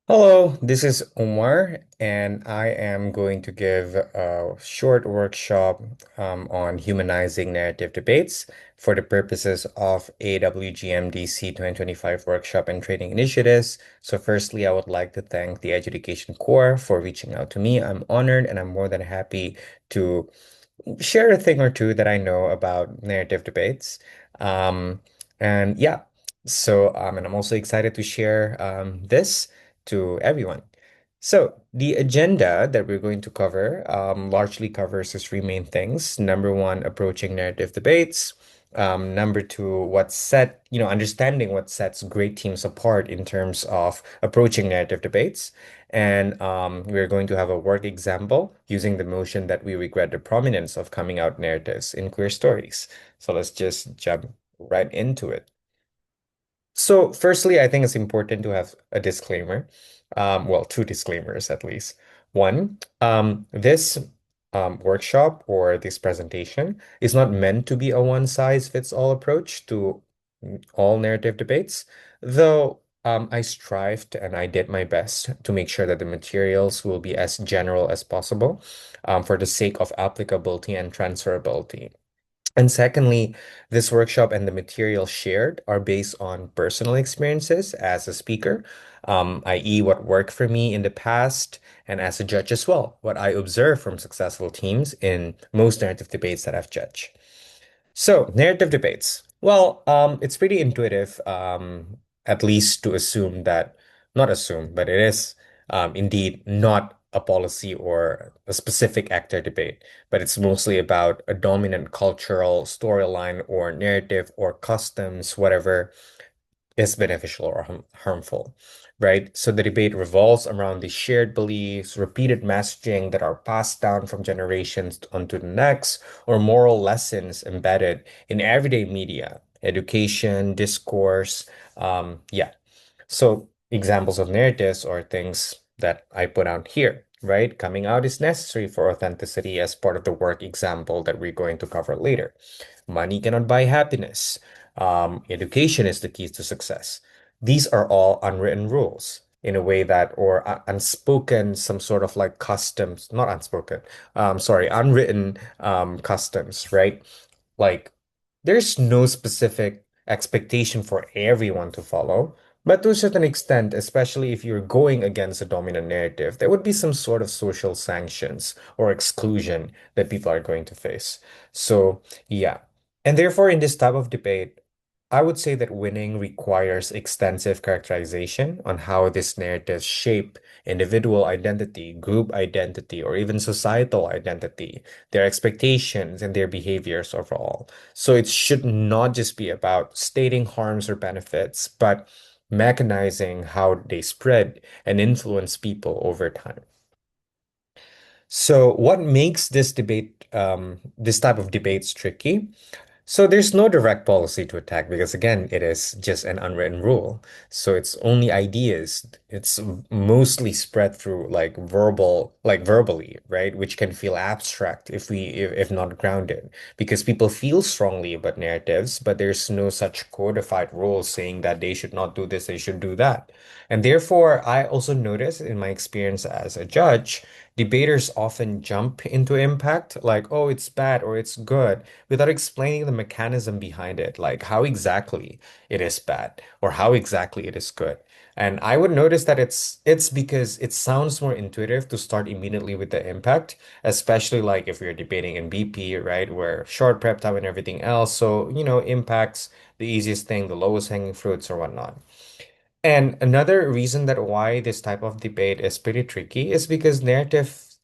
Hello, this is Omar, and I am going to give a short workshop on humanizing narrative debates for the purposes of AWGMDC 2025 workshop and training initiatives. So, firstly, I would like to thank the Education Corps for reaching out to me. I'm honored and I'm more than happy to share a thing or two that I know about narrative debates. Um, and yeah, and I'm also excited to share this to everyone. So, the agenda that we're going to cover largely covers the three main things. Number one, approaching narrative debates. Number two, understanding what sets great teams apart in terms of approaching narrative debates. And we're going to have a work example using the motion that we regret the prominence of coming out narratives in queer stories. So let's just jump right into it. So, firstly, I think it's important to have a disclaimer. Well, two disclaimers at least. One, this workshop or this presentation is not meant to be a one-size-fits-all approach to all narrative debates, though I strived and I did my best to make sure that the materials will be as general as possible, for the sake of applicability and transferability. And secondly, this workshop and the material shared are based on personal experiences as a speaker, i.e., what worked for me in the past, and as a judge as well, what I observe from successful teams in most narrative debates that I've judged. So, narrative debates. Well, it's pretty intuitive, at least to assume that, not assume, but it is indeed not a policy or a specific actor debate, but it's mostly about a dominant cultural storyline or narrative or customs, whatever is beneficial or harmful, right? So the debate revolves around the shared beliefs, repeated messaging that are passed down from generations onto the next, or moral lessons embedded in everyday media, education, discourse. Yeah. So examples of narratives or things that I put out here, right? Coming out is necessary for authenticity as part of the work example that we're going to cover later. Money cannot buy happiness. Education is the key to success. These are all unwritten rules in a way that, or unspoken, some sort of like customs, not unspoken, sorry, unwritten customs, right? Like there's no specific expectation for everyone to follow, but to a certain extent, especially if you're going against a dominant narrative, there would be some sort of social sanctions or exclusion that people are going to face. So, yeah. And therefore, in this type of debate, I would say that winning requires extensive characterization on how these narratives shape individual identity, group identity, or even societal identity, their expectations, and their behaviors overall. So it should not just be about stating harms or benefits, but mechanizing how they spread and influence people over time. So, what makes this type of debates tricky? So there's no direct policy to attack because again, it is just an unwritten rule. So it's only ideas. It's mostly spread through like verbally, right? Which can feel abstract if not grounded, because people feel strongly about narratives, but there's no such codified rules saying that they should not do this, they should do that. And therefore, I also notice in my experience as a judge, debaters often jump into impact, like, oh, it's bad or it's good without explaining the mechanism behind it, like how exactly it is bad or how exactly it is good. And I would notice that it's because it sounds more intuitive to start immediately with the impact, especially like if we're debating in BP, right, where short prep time and everything else. So, impacts the easiest thing, the lowest hanging fruits or whatnot. And another reason that why this type of debate is pretty tricky is because narratives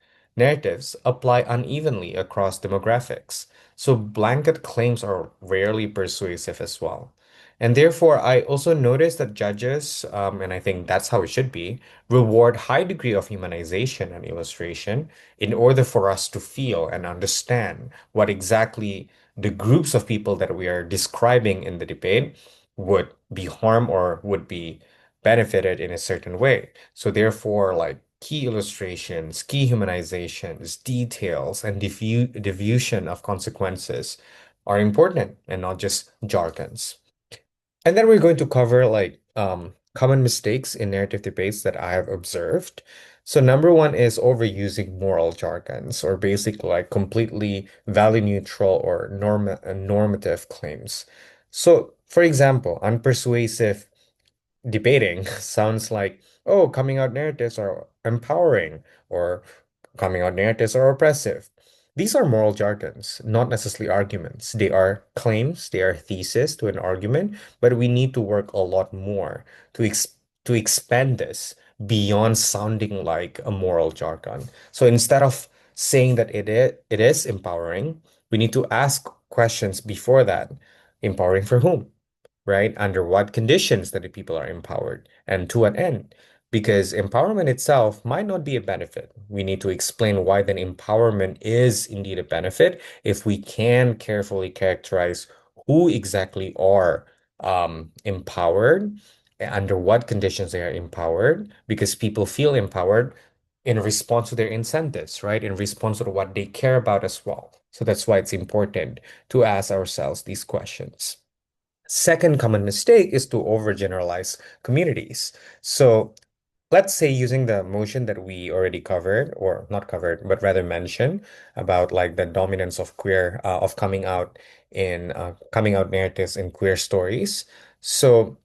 apply unevenly across demographics. So blanket claims are rarely persuasive as well. And therefore, I also notice that judges, and I think that's how it should be, reward high degree of humanization and illustration in order for us to feel and understand what exactly the groups of people that we are describing in the debate would be harmed or would be benefited in a certain way. So therefore, like key illustrations, key humanizations, details, and diffusion of consequences are important and not just jargons. And then we're going to cover like common mistakes in narrative debates that I have observed. So number one is overusing moral jargons or basically like completely value neutral or normative claims. So, for example, unpersuasive debating sounds like, oh, coming out narratives are empowering or coming out narratives are oppressive. These are moral jargons, not necessarily arguments. They are claims, they are thesis to an argument, but we need to work a lot more to to expand this beyond sounding like a moral jargon. So instead of saying that it is empowering, we need to ask questions before that. Empowering for whom? Right? Under what conditions that the people are empowered and to what end? Because empowerment itself might not be a benefit. We need to explain why then empowerment is indeed a benefit if we can carefully characterize who exactly are empowered, under what conditions they are empowered, because people feel empowered in response to their incentives, right? In response to what they care about as well. So that's why it's important to ask ourselves these questions. Second common mistake is to overgeneralize communities. So let's say using the motion that we already covered, or not covered, but rather mentioned about like the dominance of of coming out narratives in queer stories. So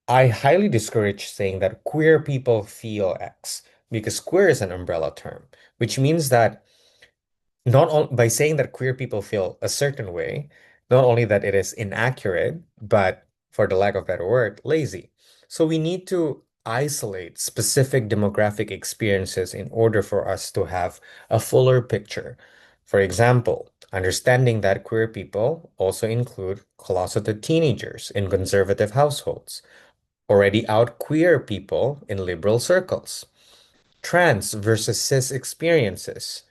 I highly discourage saying that queer people feel X because queer is an umbrella term, which means that not all, by saying that queer people feel a certain way, not only that it is inaccurate, but for the lack of better word, lazy. So we need to isolate specific demographic experiences in order for us to have a fuller picture. For example, understanding that queer people also include closeted teenagers in conservative households, already out queer people in liberal circles, trans versus cis experiences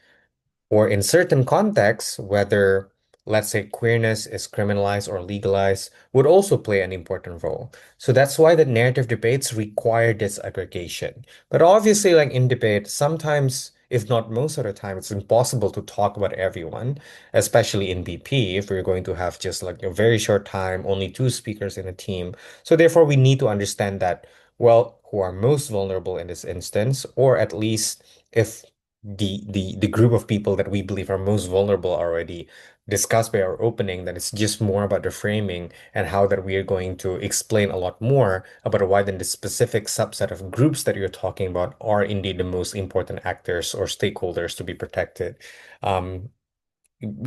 or in certain contexts, whether, let's say, queerness is criminalized or legalized, would also play an important role. So that's why the narrative debates require this aggregation. But obviously, like in debate, sometimes, if not most of the time, it's impossible to talk about everyone, especially in BP, if we're going to have just like a very short time, only two speakers in a team. So therefore, we need to understand that, well, who are most vulnerable in this instance, or at least if the group of people that we believe are most vulnerable are already discussed by our opening, then it's just more about the framing and how that we are going to explain a lot more about why then the specific subset of groups that you're talking about are indeed the most important actors or stakeholders to be protected, um,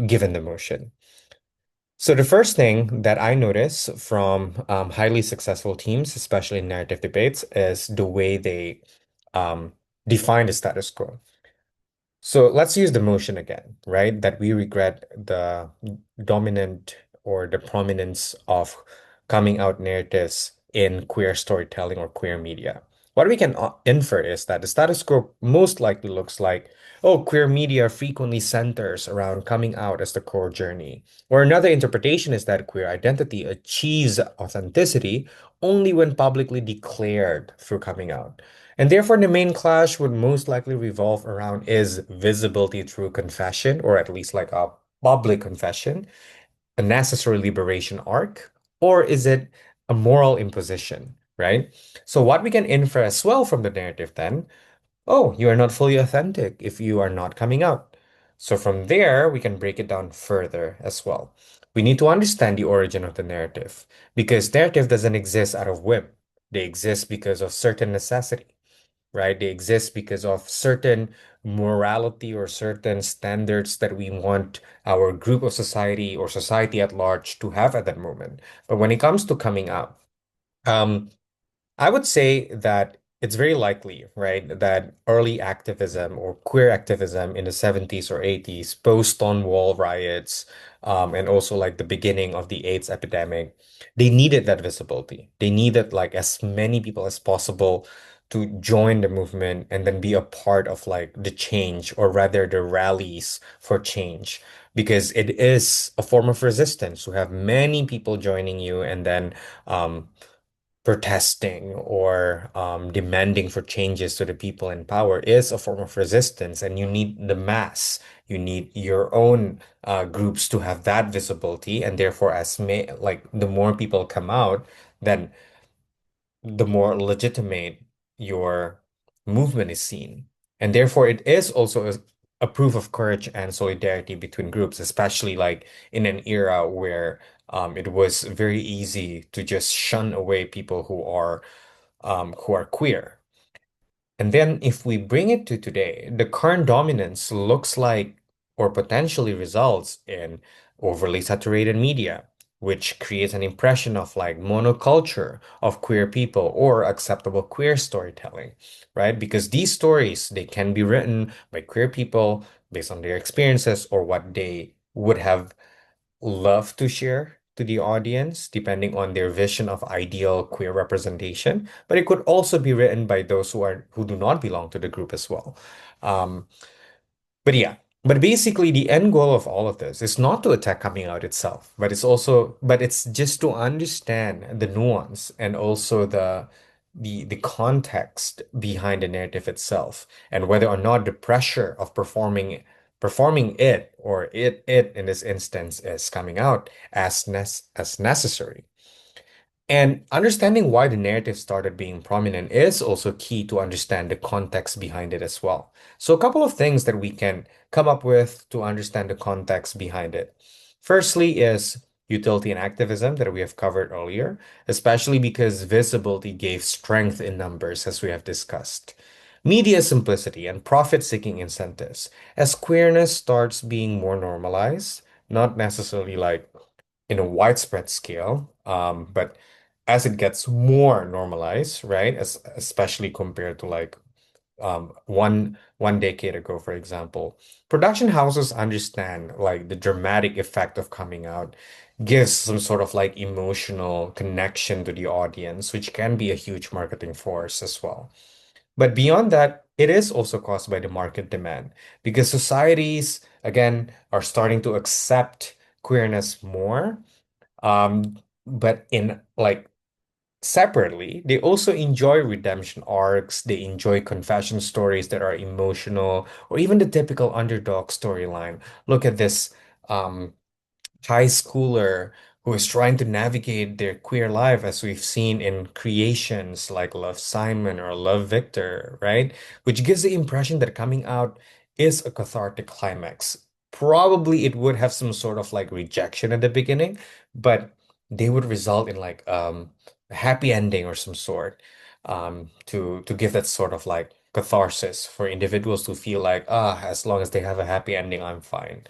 given the motion. So the first thing that I notice from highly successful teams, especially in narrative debates, is the way they define the status quo. So let's use the motion again, right? That we regret the dominant or the prominence of coming out narratives in queer storytelling or queer media. What we can infer is that the status quo most likely looks like, oh, queer media frequently centers around coming out as the core journey. Or another interpretation is that queer identity achieves authenticity only when publicly declared through coming out. And therefore, the main clash would most likely revolve around is visibility through confession, or at least like a public confession, a necessary liberation arc, or is it a moral imposition, right? So, what we can infer as well from the narrative then, oh, you are not fully authentic if you are not coming out. So, from there, we can break it down further as well. We need to understand the origin of the narrative because narrative doesn't exist out of whim. They exist because of certain necessity, right? They exist because of certain morality or certain standards that we want our group of society or society at large to have at that moment. But when it comes to coming out, um, I would say that it's very likely, right, that early activism or queer activism in the 70s or 80s, post Stonewall riots, and also like the beginning of the AIDS epidemic, they needed that visibility. They needed like as many people as possible to join the movement and then be a part of like the change or rather the rallies for change because it is a form of resistance to have many people joining you and then um, protesting or demanding for changes to the people in power is a form of resistance, and you need the mass. You need your own groups to have that visibility, and therefore, as may like the more people come out, then the more legitimate your movement is seen. And therefore, it is also a proof of courage and solidarity between groups, especially like in an era where it was very easy to just shun away people who are queer. And then if we bring it to today, the current dominance looks like or potentially results in overly saturated media, which creates an impression of like monoculture of queer people or acceptable queer storytelling, right? Because these stories, they can be written by queer people based on their experiences or what they would have love to share to the audience, depending on their vision of ideal queer representation. But it could also be written by those who do not belong to the group as well. Um, but yeah, but basically the end goal of all of this is not to attack coming out itself, but it's just to understand the nuance and also the context behind the narrative itself and whether or not the pressure of performing it or it in this instance is coming out as necessary. And understanding why the narrative started being prominent is also key to understand the context behind it as well. So, a couple of things that we can come up with to understand the context behind it. Firstly, is utility and activism that we have covered earlier, especially because visibility gave strength in numbers, as we have discussed. Media simplicity and profit-seeking incentives. As queerness starts being more normalized, not necessarily like in a widespread scale, but as it gets more normalized, right? Especially compared to like one decade ago, for example, production houses understand like the dramatic effect of coming out gives some sort of like emotional connection to the audience, which can be a huge marketing force as well. But beyond that, it is also caused by the market demand because societies, again, are starting to accept queerness more. But in like separately, they also enjoy redemption arcs, they enjoy confession stories that are emotional, or even the typical underdog storyline. Look at this um, high schooler who is trying to navigate their queer life, as we've seen in creations like Love Simon or Love Victor, right? Which gives the impression that coming out is a cathartic climax. Probably it would have some sort of like rejection at the beginning, but they would result in like a happy ending or some sort to give that sort of like catharsis for individuals to feel like, as long as they have a happy ending, I'm fine.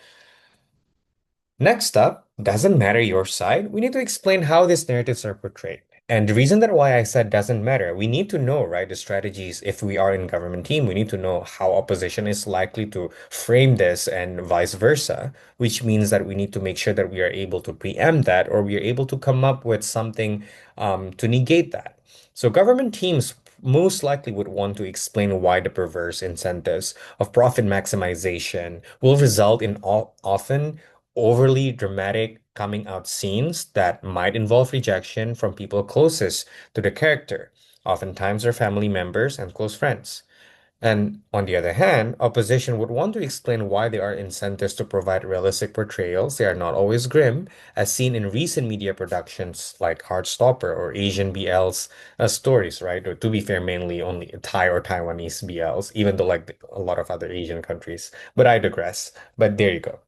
Next up, doesn't matter your side, we need to explain how these narratives are portrayed. And the reason that why I said doesn't matter, we need to know, right, the strategies. If we are in government team, we need to know how opposition is likely to frame this and vice versa, which means that we need to make sure that we are able to preempt that or we are able to come up with something to negate that. So government teams most likely would want to explain why the perverse incentives of profit maximization will result in often overly dramatic coming out scenes that might involve rejection from people closest to the character, oftentimes their family members and close friends. And on the other hand, opposition would want to explain why there are incentives to provide realistic portrayals. They are not always grim, as seen in recent media productions like Heartstopper or Asian BLs stories, right? Or to be fair, mainly only Thai or Taiwanese BLs, even though like a lot of other Asian countries. But I digress. But there you go.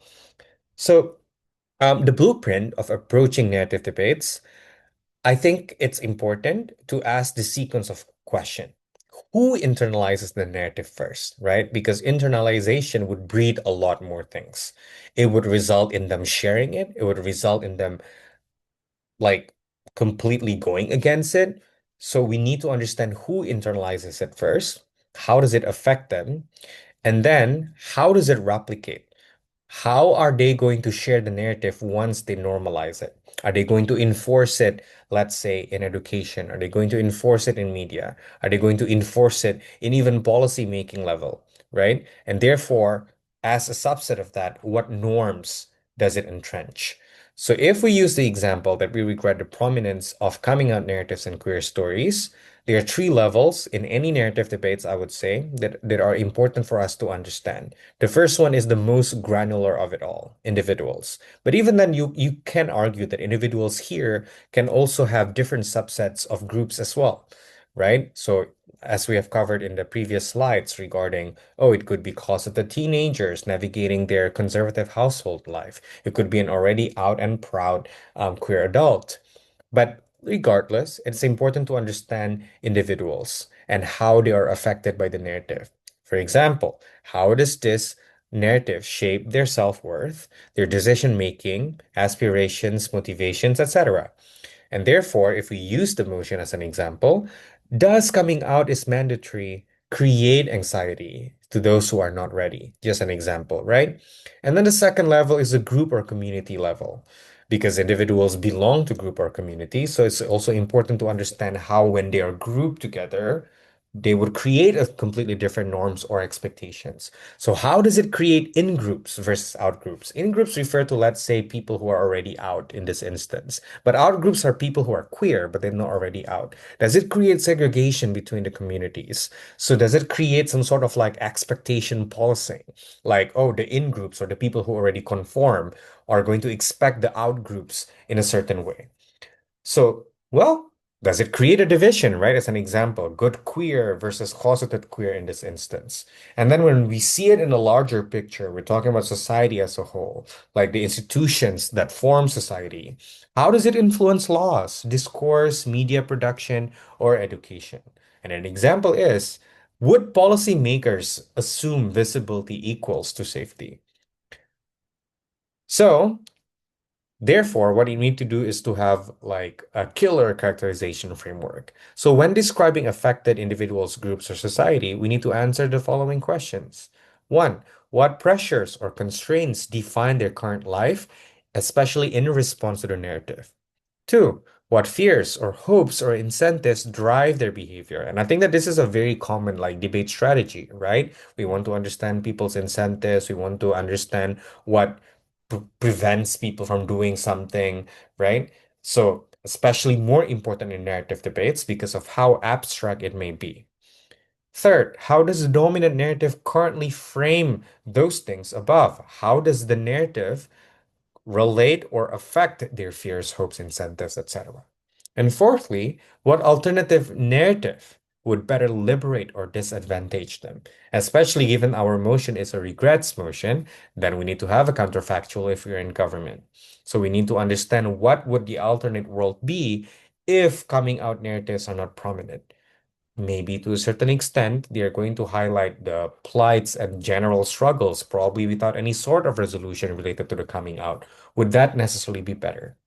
So the blueprint of approaching narrative debates, I think it's important to ask the sequence of question. Who internalizes the narrative first, right? Because internalization would breed a lot more things. It would result in them sharing it. It would result in them like completely going against it. So we need to understand who internalizes it first. How does it affect them? And then how does it replicate? How are they going to share the narrative once they normalize it? Are they going to enforce it, let's say, in education? Are they going to enforce it in media? Are they going to enforce it in even policy making level, right? And therefore, as a subset of that, what norms does it entrench? So if we use the example that we regard the prominence of coming out narratives and queer stories, there are three levels in any narrative debates, I would say, that are important for us to understand. The first one is the most granular of it all, individuals. But even then, you can argue that individuals here can also have different subsets of groups as well, right? So as we have covered in the previous slides regarding, oh, it could be closeted teenagers navigating their conservative household life. It could be an already out and proud queer adult. But regardless, it's important to understand individuals and how they are affected by the narrative. For example, how does this narrative shape their self-worth, their decision-making, aspirations, motivations, etc.? And therefore, if we use the motion as an example, does coming out is mandatory create anxiety to those who are not ready? Just an example, right? And then the second level is the group or community level, because individuals belong to group or community. So it's also important to understand how, when they are grouped together, they would create a completely different norms or expectations. So how does it create in groups versus out groups? In groups refer to, let's say, people who are already out in this instance. But out groups are people who are queer, but they're not already out. Does it create segregation between the communities? So does it create some sort of like expectation policing? Like, oh, the in groups or the people who already conform are going to expect the out groups in a certain way. So, well, does it create a division, right? As an example, good queer versus closeted queer in this instance. And then when we see it in a larger picture, we're talking about society as a whole, like the institutions that form society. How does it influence laws, discourse, media production, or education? And an example is, would policymakers assume visibility equals to safety? So, therefore, what you need to do is to have like a killer characterization framework. So when describing affected individuals, groups, or society, we need to answer the following questions. One, what pressures or constraints define their current life, especially in response to the narrative? Two, what fears or hopes or incentives drive their behavior? And I think that this is a very common like debate strategy, right? We want to understand people's incentives. We want to understand what prevents people from doing something, right? So, especially more important in narrative debates because of how abstract it may be. Third, how does the dominant narrative currently frame those things above? How does the narrative relate or affect their fears, hopes, incentives, etc.? And fourthly, what alternative narrative would better liberate or disadvantage them? Especially given our motion is a regrets motion, then we need to have a counterfactual if we're in government. So we need to understand what would the alternate world be if coming out narratives are not prominent. Maybe to a certain extent, they are going to highlight the plights and general struggles, probably without any sort of resolution related to the coming out. Would that necessarily be better?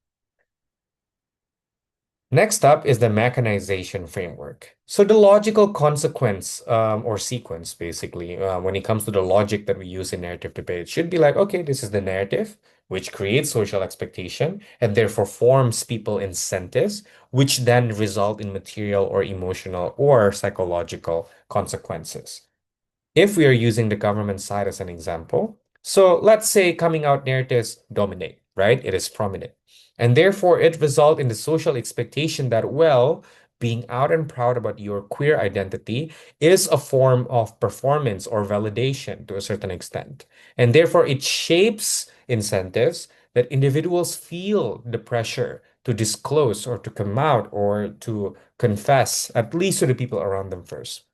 Next up is the mechanization framework. So the logical consequence or sequence, basically, when it comes to the logic that we use in narrative debate, should be like, okay, this is the narrative, which creates social expectation and therefore forms people incentives, which then result in material or emotional or psychological consequences. If we are using the government side as an example, so let's say coming out narratives dominate, right? It is prominent. And therefore, it results in the social expectation that, well, being out and proud about your queer identity is a form of performance or validation to a certain extent. And therefore, it shapes incentives that individuals feel the pressure to disclose or to come out or to confess, at least to the people around them first.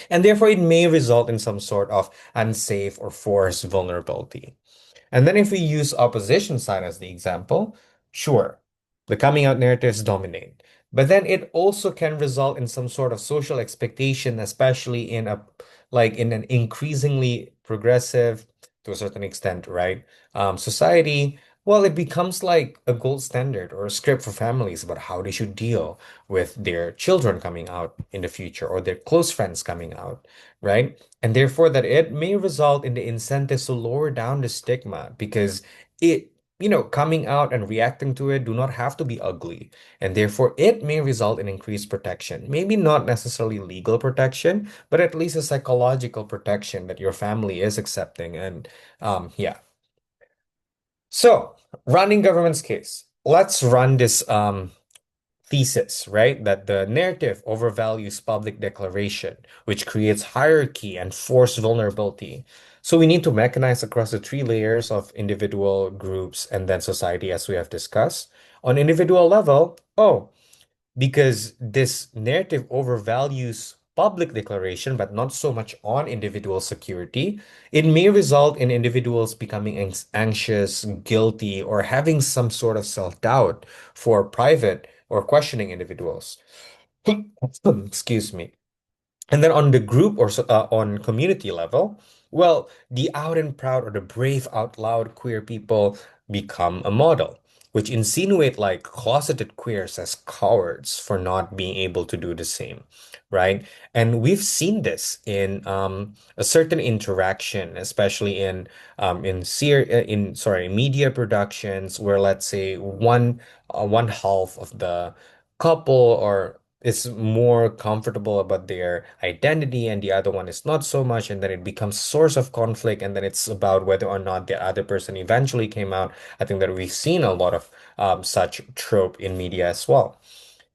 And therefore, it may result in some sort of unsafe or forced vulnerability. And then if we use opposition side as the example, sure, the coming out narratives dominate. But then it also can result in some sort of social expectation, especially in a like in an increasingly progressive, to a certain extent, right? Society. Well, it becomes like a gold standard or a script for families about how they should deal with their children coming out in the future or their close friends coming out, right? And therefore that it may result in the incentives to lower down the stigma because it, coming out and reacting to it do not have to be ugly. And therefore it may result in increased protection. Maybe not necessarily legal protection, but at least a psychological protection that your family is accepting. And yeah. So, running government's case. Let's run this thesis, right? That the narrative overvalues public declaration, which creates hierarchy and forced vulnerability. So we need to mechanize across the three layers of individual groups and then society, as we have discussed. On individual level, oh, because this narrative overvalues public declaration, but not so much on individual security, it may result in individuals becoming anxious, guilty, or having some sort of self-doubt for private or questioning individuals. Excuse me. And then on the group or on community level, well, the out and proud or the brave out loud queer people become a model, which insinuate like closeted queers as cowards for not being able to do the same, right? And we've seen this in a certain interaction, especially in sorry media productions, where let's say one half of the couple or is more comfortable about their identity and the other one is not so much, and then it becomes a source of conflict, and then it's about whether or not the other person eventually came out. I think that we've seen a lot of such trope in media as well.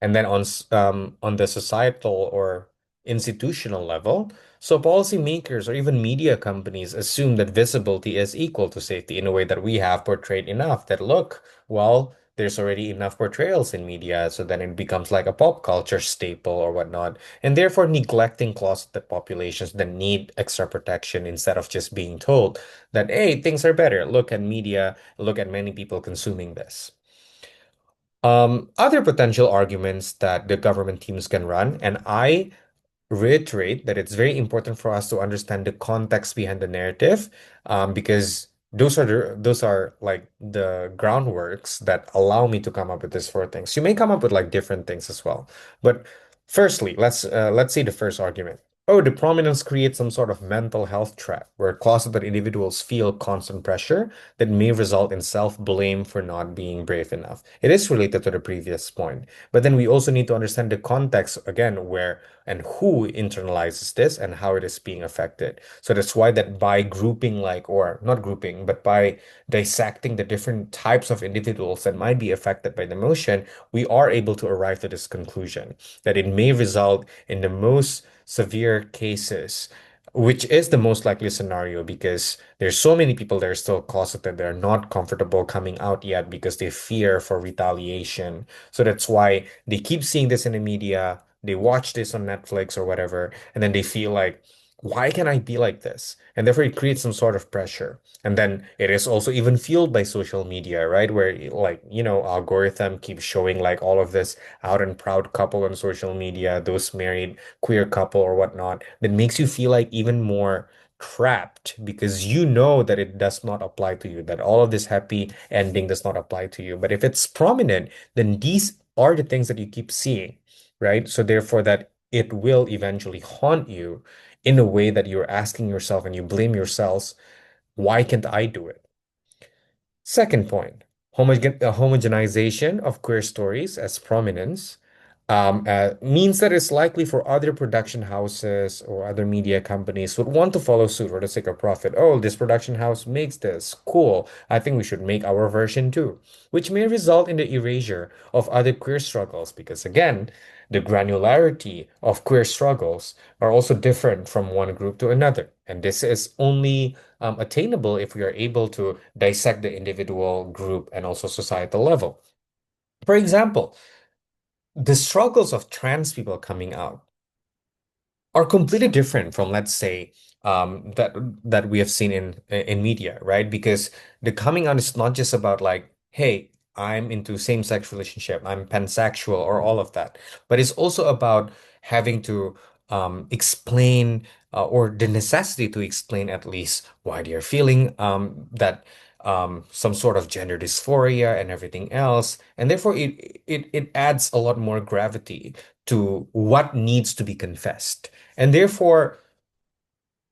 And then on the societal or institutional level, so policymakers or even media companies assume that visibility is equal to safety in a way that we have portrayed enough that look, well, there's already enough portrayals in media, so then it becomes like a pop culture staple or whatnot, and therefore neglecting closeted populations that need extra protection instead of just being told that, hey, things are better. Look at media, look at many people consuming this. Other potential arguments that the government teams can run, and I reiterate that it's very important for us to understand the context behind the narrative, because those are like the groundworks that allow me to come up with these four things. You may come up with like different things as well, but firstly, let's see the first argument. Oh, the prominence creates some sort of mental health trap where closeted individuals feel constant pressure that may result in self-blame for not being brave enough. It is related to the previous point, but then we also need to understand the context again, where and who internalizes this and how it is being affected. So that's why that by grouping like, or not grouping, but by dissecting the different types of individuals that might be affected by the motion, we are able to arrive to this conclusion that it may result in the most severe cases, which is the most likely scenario because there's so many people that are still closeted, they're not comfortable coming out yet because they fear for retaliation. So that's why they keep seeing this in the media, they watch this on Netflix or whatever, and then they feel like, why can I be like this? And therefore, it creates some sort of pressure. And then it is also even fueled by social media, right? Where like, algorithm keeps showing like all of this out and proud couple on social media, those married queer couple or whatnot, that makes you feel like even more trapped because you know that it does not apply to you, that all of this happy ending does not apply to you. But if it's prominent, then these are the things that you keep seeing, right? So therefore that it will eventually haunt you in a way that you're asking yourself and you blame yourselves, why can't I do it? Second point, homogenization of queer stories as prominence means that it's likely for other production houses or other media companies would want to follow suit for the sake of profit. Oh, this production house makes this. Cool. I think we should make our version too, which may result in the erasure of other queer struggles because, again, the granularity of queer struggles are also different from one group to another. And this is only attainable if we are able to dissect the individual, group, and also societal level. For example, the struggles of trans people coming out are completely different from, let's say, that we have seen in media, right? Because the coming out is not just about like, hey, I'm into same-sex relationship, I'm pansexual, or all of that, but it's also about having to explain or the necessity to explain at least why they're feeling that some sort of gender dysphoria and everything else, and therefore it adds a lot more gravity to what needs to be confessed. And therefore,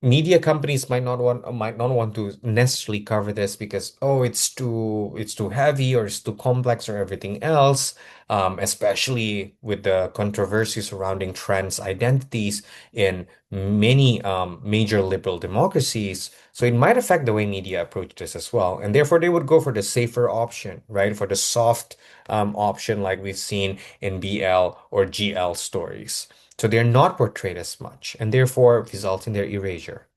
media companies might not want to necessarily cover this because it's too heavy or it's too complex or everything else, especially with the controversy surrounding trans identities in many major liberal democracies. So it might affect the way media approach this as well, and therefore they would go for the safer option, right? For the soft option, like we've seen in BL or GL stories. So they're not portrayed as much and therefore results in their erasure.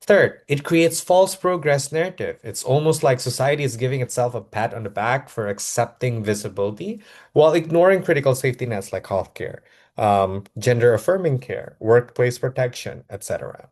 Third, it creates false progress narrative. It's almost like society is giving itself a pat on the back for accepting visibility while ignoring critical safety nets like healthcare, gender affirming care, workplace protection, etc.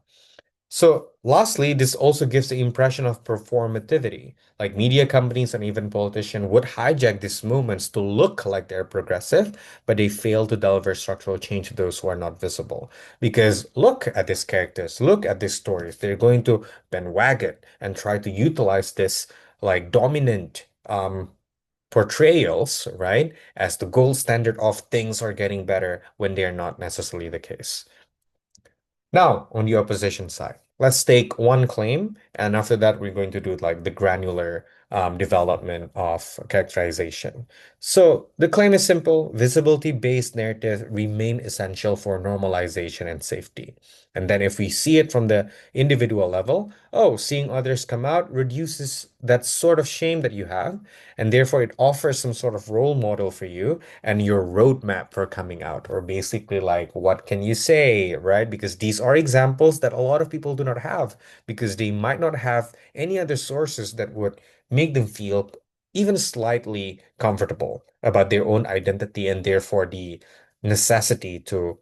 So, lastly, this also gives the impression of performativity. Like media companies and even politicians would hijack these movements to look like they're progressive, but they fail to deliver structural change to those who are not visible. Because look at these characters, look at these stories. They're going to bandwagon and try to utilize this like dominant portrayals, right, as the gold standard of things are getting better when they're not necessarily the case. Now, on the opposition side, let's take one claim, and after that, we're going to do like the granular development of characterization. So the claim is simple: visibility-based narrative remain essential for normalization and safety. And then if we see it from the individual level, oh, seeing others come out reduces that sort of shame that you have, and therefore it offers some sort of role model for you and your roadmap for coming out, or basically like what can you say, right? Because these are examples that a lot of people do not have because they might not have any other sources that would make them feel even slightly comfortable about their own identity and therefore the necessity to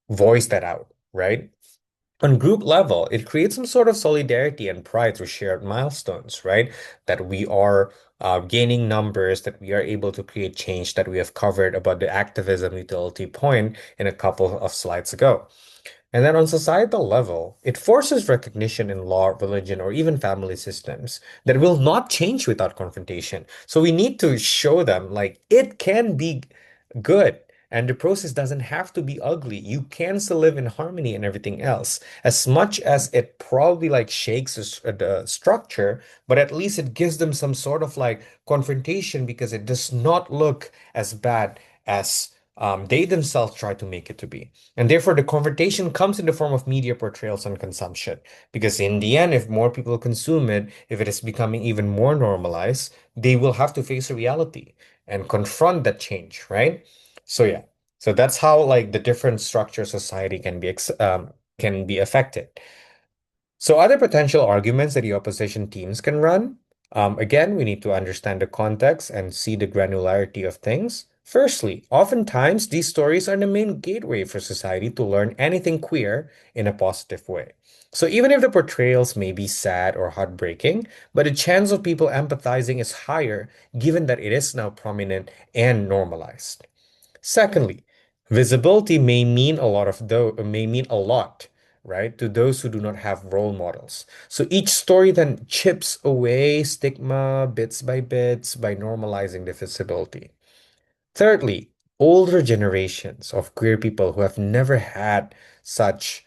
voice that out, right? On group level, it creates some sort of solidarity and pride through shared milestones, right? That we are gaining numbers, that we are able to create change that we have covered about the activism utility point in a couple of slides ago. And then on societal level, it forces recognition in law, religion, or even family systems that will not change without confrontation. So we need to show them like it can be good. And the process doesn't have to be ugly. You can still live in harmony and everything else. As much as it probably like shakes the structure, but at least it gives them some sort of like confrontation because it does not look as bad as they themselves try to make it to be. And therefore, the confrontation comes in the form of media portrayals and consumption. Because in the end, if more people consume it, if it is becoming even more normalized, they will have to face a reality and confront that change, right? So yeah, so that's how like the different structure of society can be affected. So other potential arguments that the opposition teams can run, again, we need to understand the context and see the granularity of things. Firstly, oftentimes these stories are the main gateway for society to learn anything queer in a positive way. So even if the portrayals may be sad or heartbreaking, but the chance of people empathizing is higher given that it is now prominent and normalized. Secondly, visibility may mean a lot, right, to those who do not have role models. So each story then chips away stigma bits by bits by normalizing the visibility. Thirdly, older generations of queer people who have never had such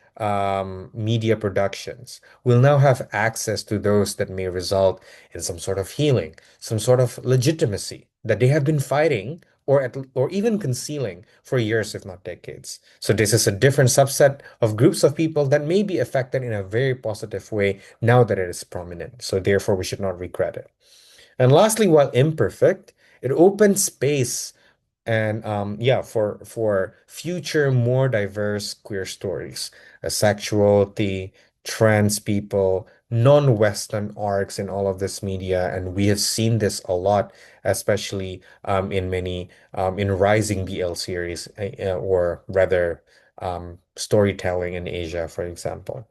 media productions will now have access to those that may result in some sort of healing, some sort of legitimacy that they have been fighting or even concealing for years, if not decades. So this is a different subset of groups of people that may be affected in a very positive way now that it is prominent. So therefore, we should not regret it. And lastly, while imperfect, it opens space and yeah, for future more diverse queer stories, sexuality, trans people, non-Western arcs in all of this media, and we have seen this a lot, especially in many in rising BL series, or rather storytelling in Asia, for example.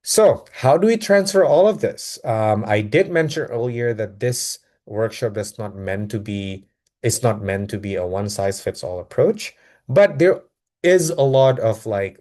So, how do we transfer all of this? I did mention earlier that this workshop is not meant to be, it's not meant to be a one size fits all approach, but there is a lot of like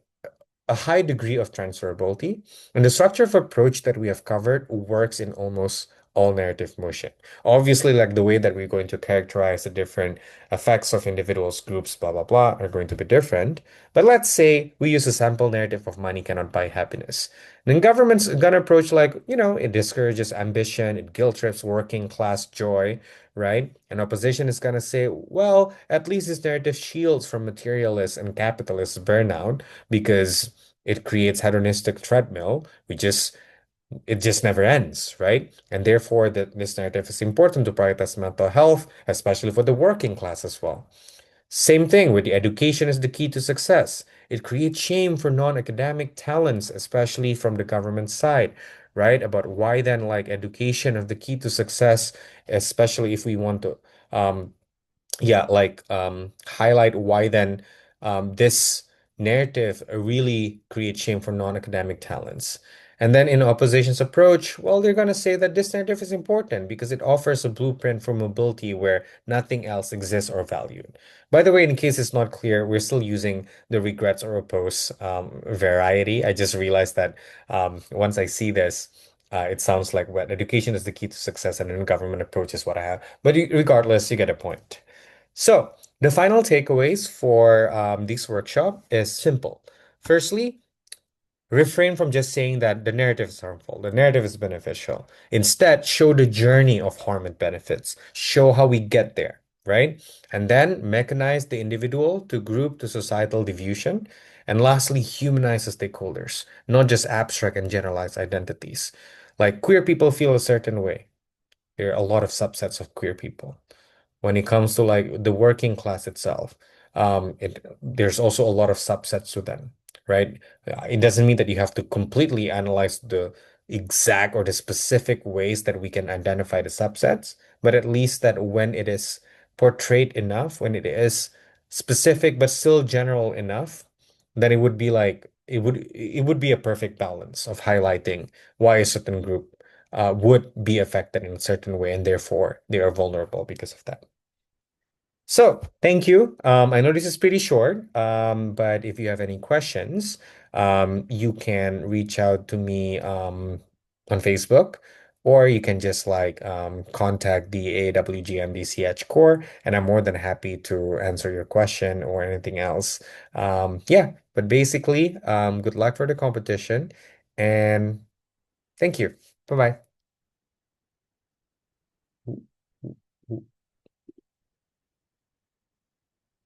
a high degree of transferability. And the structure of approach that we have covered works in almost all narrative motion. Obviously, like the way that we're going to characterize the different effects of individuals, groups, blah, blah, blah, are going to be different. But let's say we use a sample narrative of money cannot buy happiness. Then government's gonna approach like, it discourages ambition, it guilt trips working class joy, right? And opposition is gonna say, well, at least this narrative shields from materialist and capitalist burnout because it creates hedonistic treadmill. It just never ends, right? And therefore, this narrative is important to prioritize mental health, especially for the working class as well. Same thing with the education is the key to success. It creates shame for non-academic talents, especially from the government side, right? About why then like education is the key to success, especially if we want to um, highlight why then this narrative really creates shame for non-academic talents. And then in opposition's approach, well, they're going to say that this narrative is important because it offers a blueprint for mobility where nothing else exists or valued. By the way, in case it's not clear, we're still using the regrets or oppose variety. I just realized that once I see this, it sounds like what education is the key to success and then government approach is what I have. But regardless, you get a point. So, the final takeaways for this workshop is simple. Firstly, refrain from just saying that the narrative is harmful, the narrative is beneficial. Instead, show the journey of harm and benefits, show how we get there, right? And then mechanize the individual to group to societal diffusion. And lastly, humanize the stakeholders, not just abstract and generalized identities. Like queer people feel a certain way. There are a lot of subsets of queer people when it comes to like the working class itself. There's also a lot of subsets to them, right? It doesn't mean that you have to completely analyze the exact or the specific ways that we can identify the subsets, but at least that when it is portrayed enough, when it is specific but still general enough, then it would be like it would be a perfect balance of highlighting why a certain group would be affected in a certain way, and therefore they are vulnerable because of that. So, thank you. I know this is pretty short, but if you have any questions, you can reach out to me on Facebook, or you can just like contact the AWGMDCH core, and I'm more than happy to answer your question or anything else. Yeah, but basically, good luck for the competition, and thank you. Bye bye.